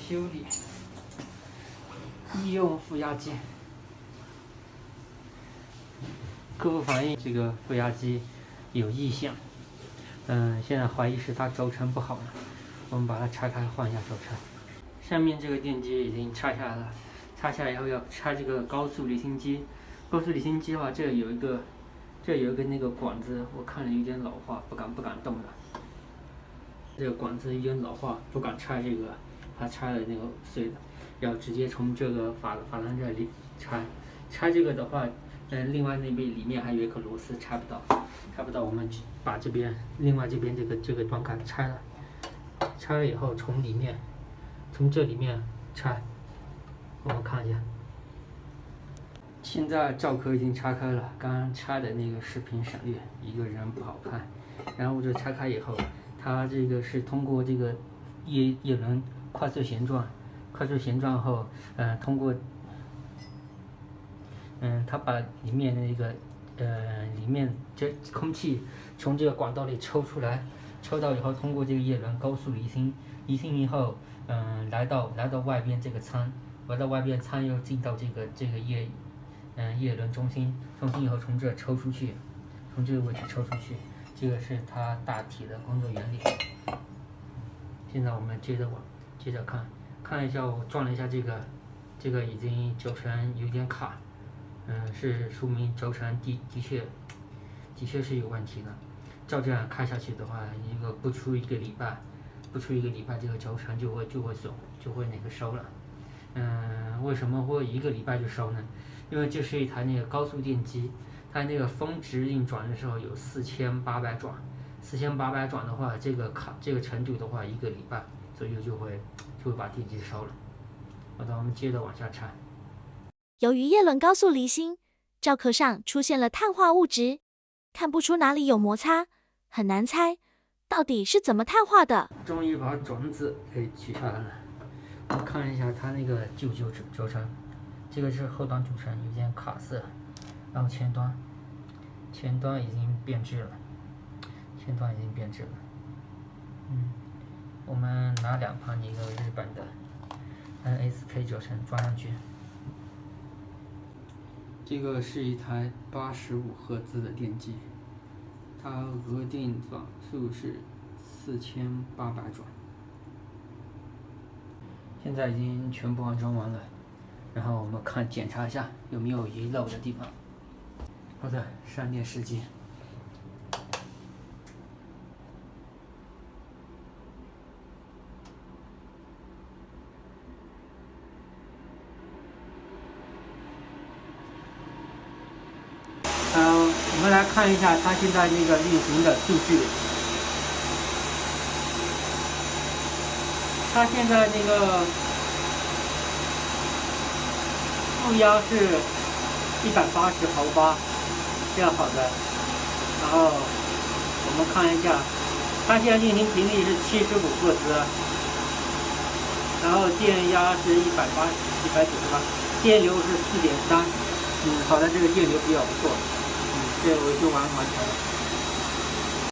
修理医用负压机。客户反映这个负压机有异响，现在怀疑是它轴承不好了，我们把它拆开换一下轴承。下面这个电机已经拆下来了，拆下来以后要拆这个高速离心机。高速离心机的话，这有一个那个管子，我看了有点老化，不敢动了。这个管子有点老化，不敢拆这个，怕拆了那个碎的，要直接从这个法兰这里拆这个的话，另外那边里面还有一颗螺丝拆不到，我们把这边另外这边这个端杆拆了以后，从这里面拆，我们看一下。现在赵壳已经拆开了，刚刚拆的那个视频省略，一个人不好看。然后这拆开以后，它这个是通过这个叶轮快速旋转后，通过它把里面那个里面这空气从这个管道里抽出来，抽到以后通过这个叶轮高速离心以后，来到外边这个舱，又进到这个叶轮中心以后从这抽出去，从这个位置抽出去，这个是它大体的工作原理。现在我们接着看一下，我转了一下这个已经轴承有点卡，是说明轴承的确是有问题的。照这样开下去的话，不出一个礼拜，这个轴承就会损，就会那个收了。为什么会一个礼拜就收呢？因为这是一台那个高速电机，它那个峰值运转的时候有4800转的话，这个程度的话，一个礼拜左右就会把电机烧了。好的，我们接着往下拆。由于叶轮高速离心，罩壳上出现了碳化物质，看不出哪里有摩擦，很难猜到底是怎么碳化的。终于把转子给取下来了。我看一下它那个旧轴承，这个是后端轴承，有点卡色，然后前端已经变质了，我们拿2盘一个日本的 NSK 轴承装上去。这个是一台85赫兹的电机，它额定转速是4800转。现在已经全部安装完了，然后我们检查一下有没有遗漏的地方。好的，上电视机。我们来看一下它现在那个运行的数据。它现在那个负压是180毫巴，这样好的。然后我们看一下，它现在运行频率是75赫兹，然后电压是198，198，电流是4.3。好的，这个电流比较不错。这个维修完成了。